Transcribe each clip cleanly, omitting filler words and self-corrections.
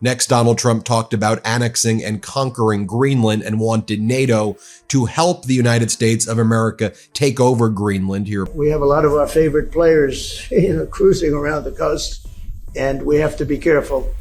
Next, Donald Trump talked about annexing and conquering Greenland and wanted NATO to help the United States of America take over Greenland. Here, we have a lot of our favorite players, cruising around the coast, and we have to be careful.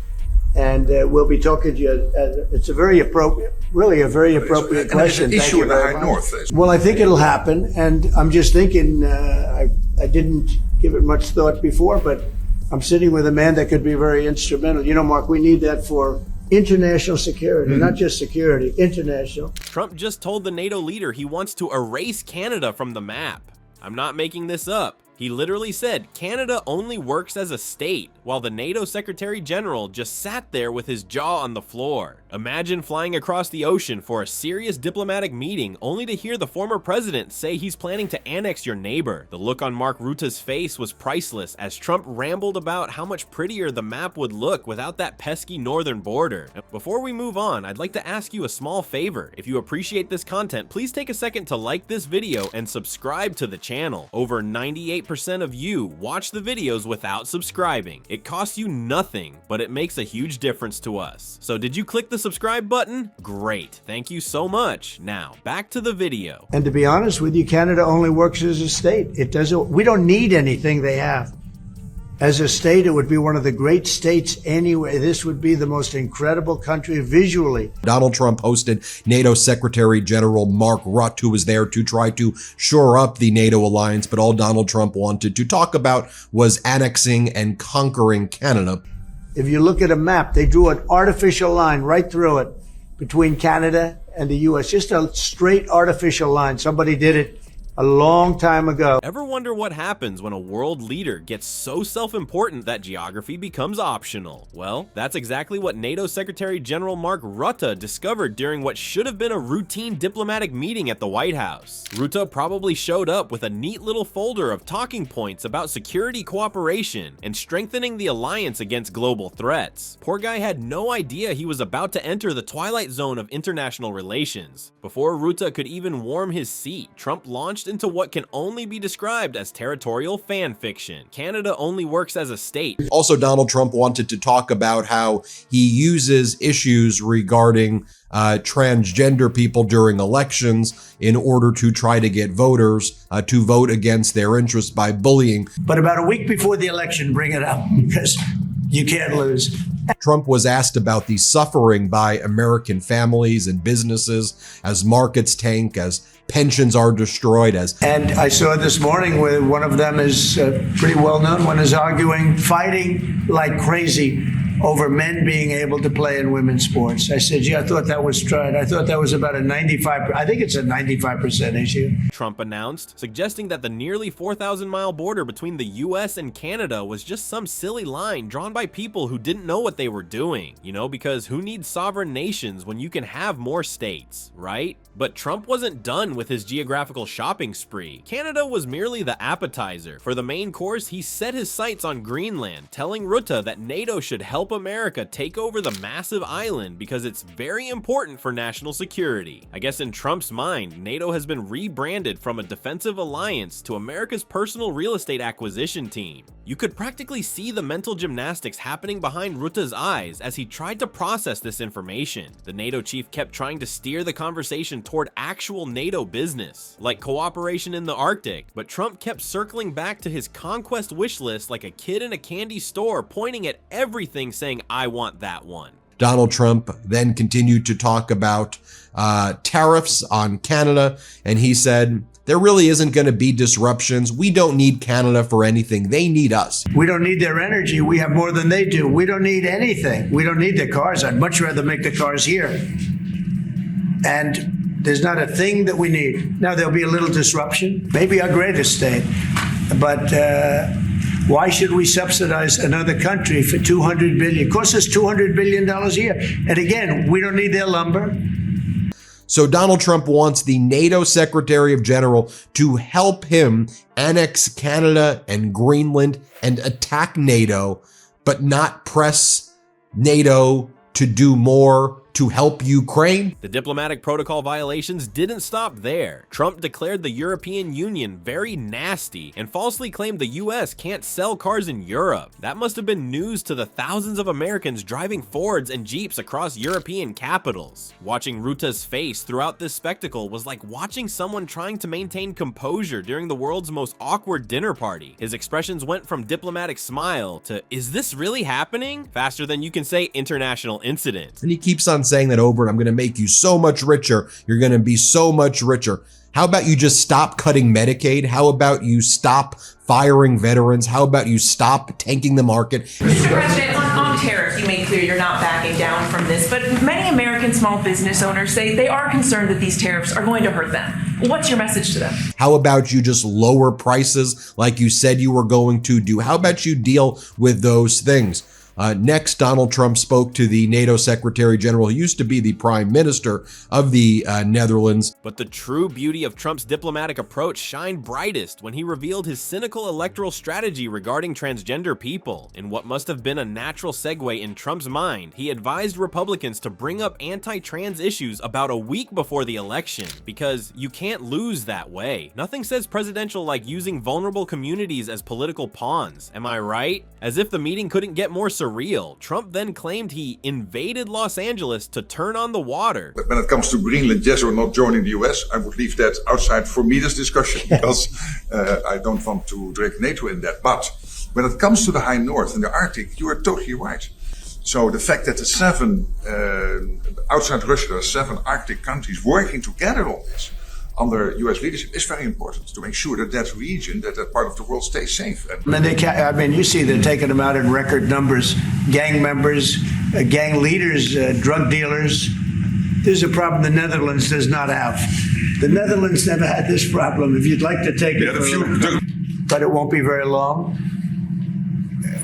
And we'll be talking to you. It's a very appropriate, really a very appropriate question. It's an issue in the High North. Well, I think it'll happen, and I'm just thinking. I didn't give it much thought before, but I'm sitting with a man that could be very instrumental. You know, Mark, we need that for international security, not just security, international. Trump just told the NATO leader he wants to erase Canada from the map. I'm not making this up. He literally said Canada only works as a state, while the NATO Secretary General just sat there with his jaw on the floor. Imagine flying across the ocean for a serious diplomatic meeting only to hear the former president say he's planning to annex your neighbor. The look on Mark Rutte's face was priceless as Trump rambled about how much prettier the map would look without that pesky northern border. Before we move on, I'd like to ask you a small favor. If you appreciate this content, please take a second to like this video and subscribe to the channel. Over 98% of you watch the videos without subscribing. It costs you nothing, but it makes a huge difference to us. So did you click the subscribe button? Great, thank you so much. Now, back to the video. And to be honest with you, Canada only works as a state. It doesn't, we don't need anything they have. As a state, it would be one of the great states anyway. This would be the most incredible country visually. Donald Trump hosted NATO Secretary General Mark Rutte, who was there to try to shore up the NATO alliance, but all Donald Trump wanted to talk about was annexing and conquering Canada. If you look at a map, they drew an artificial line right through it between Canada and the U.S., just a straight artificial line. Somebody did it a long time ago. Ever wonder what happens when a world leader gets so self-important that geography becomes optional? Well, that's exactly what NATO Secretary General Mark Rutte discovered during what should have been a routine diplomatic meeting at the White House. Rutte probably showed up with a neat little folder of talking points about security cooperation and strengthening the alliance against global threats. Poor guy had no idea he was about to enter the twilight zone of international relations. Before Rutte could even warm his seat, Trump launched into what can only be described as territorial fan fiction. Canada only works as a state. Also, Donald Trump wanted to talk about how he uses issues regarding transgender people during elections in order to try to get voters to vote against their interests by bullying. But about a week before the election, bring it up because you can't lose. Trump was asked about the suffering by American families and businesses as markets tank, as pensions are destroyed, And I saw this morning where one of them is pretty well known, one is arguing, fighting like crazy over men being able to play in women's sports. I said, yeah, I thought that was tried. I thought that was about a 95%, I think it's a 95% issue. Trump announced, suggesting that the nearly 4,000-mile border between the US and Canada was just some silly line drawn by people who didn't know what they were doing. You know, because who needs sovereign nations when you can have more states, right? But Trump wasn't done with his geographical shopping spree. Canada was merely the appetizer. For the main course, he set his sights on Greenland, telling Rutte that NATO should help America take over the massive island because it's very important for national security. I guess in Trump's mind, NATO has been rebranded from a defensive alliance to America's personal real estate acquisition team. You could practically see the mental gymnastics happening behind Rutte's eyes as he tried to process this information. The NATO chief kept trying to steer the conversation toward actual NATO business, like cooperation in the Arctic, but Trump kept circling back to his conquest wish list like a kid in a candy store, pointing at everything saying, I want that one. Donald Trump then continued to talk about tariffs on Canada, and he said, there really isn't going to be disruptions. We don't need Canada for anything. They need us. We don't need their energy. We have more than they do. We don't need anything. We don't need their cars. I'd much rather make the cars here. And there's not a thing that we need. Now, there'll be a little disruption, maybe our greatest state, but why should we subsidize another country for $200 billion? It costs us $200 billion a year. And again, we don't need their lumber. So Donald Trump wants the NATO Secretary of General to help him annex Canada and Greenland and attack NATO, but not press NATO to do more to help Ukraine? The diplomatic protocol violations didn't stop there. Trump declared the European Union very nasty and falsely claimed the US can't sell cars in Europe. That must have been news to the thousands of Americans driving Fords and Jeeps across European capitals. Watching Rutte's face throughout this spectacle was like watching someone trying to maintain composure during the world's most awkward dinner party. His expressions went from diplomatic smile to, "Is this really happening?" faster than you can say international incident. And he keeps on saying that over, and I'm going to make you so much richer. You're going to be so much richer. How about you just stop cutting Medicaid? How about you stop firing veterans? How about you stop tanking the market? Mr. President, on tariffs, you made clear you're not backing down from this, but many American small business owners say they are concerned that these tariffs are going to hurt them. What's your message to them? How about you just lower prices like you said you were going to do? How about you deal with those things? Next, Donald Trump spoke to the NATO Secretary General, who used to be the Prime Minister of the Netherlands. But the true beauty of Trump's diplomatic approach shined brightest when he revealed his cynical electoral strategy regarding transgender people. In what must have been a natural segue in Trump's mind, he advised Republicans to bring up anti-trans issues about a week before the election, because you can't lose that way. Nothing says presidential like using vulnerable communities as political pawns, am I right? As if the meeting couldn't get more surreal, Trump then claimed he invaded Los Angeles to turn on the water. But when it comes to Greenland, yes or not joining the US, I would leave that outside for me, this discussion, because I don't want to drag NATO in that. But when it comes to the High North and the Arctic, you are totally right. So the fact that the seven, outside Russia, there are 7 Arctic countries working together on this, under U.S. leadership, is very important to make sure that that region, that part of the world stays safe. And you see they're taking them out in record numbers. Gang members, gang leaders, drug dealers. There's a problem the Netherlands does not have. The Netherlands never had this problem. If you'd like to take it, but it won't be very long.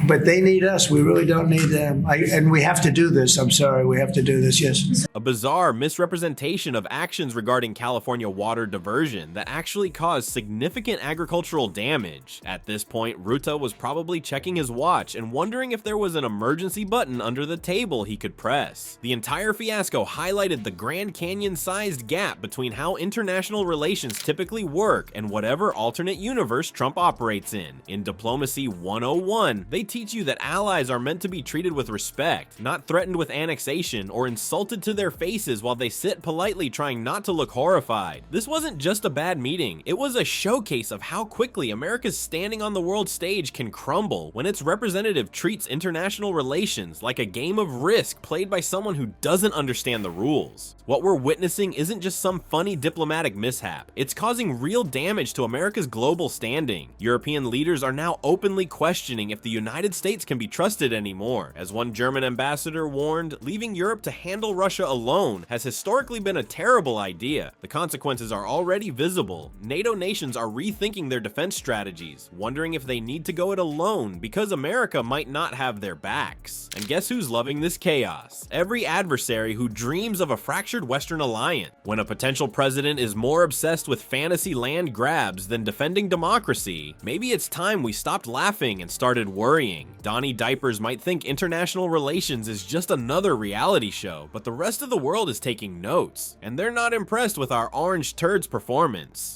But they need us. We really don't need them. And we have to do this. I'm sorry. We have to do this. Yes. A bizarre misrepresentation of actions regarding California water diversion that actually caused significant agricultural damage. At this point, Rutte was probably checking his watch and wondering if there was an emergency button under the table he could press. The entire fiasco highlighted the Grand Canyon-sized gap between how international relations typically work and whatever alternate universe Trump operates in. In Diplomacy 101, they teach you that allies are meant to be treated with respect, not threatened with annexation or insulted to their faces while they sit politely trying not to look horrified. This wasn't just a bad meeting, it was a showcase of how quickly America's standing on the world stage can crumble when its representative treats international relations like a game of Risk played by someone who doesn't understand the rules. What we're witnessing isn't just some funny diplomatic mishap, it's causing real damage to America's global standing. European leaders are now openly questioning if the United States can be trusted anymore. As one German ambassador warned, leaving Europe to handle Russia alone has historically been a terrible idea. The consequences are already visible. NATO nations are rethinking their defense strategies, wondering if they need to go it alone because America might not have their backs. And guess who's loving this chaos? Every adversary who dreams of a fractured Western alliance. When a potential president is more obsessed with fantasy land grabs than defending democracy, maybe it's time we stopped laughing and started worrying. Donnie Diapers might think international relations is just another reality show, but the rest of the world is taking notes, and they're not impressed with our orange turds performance.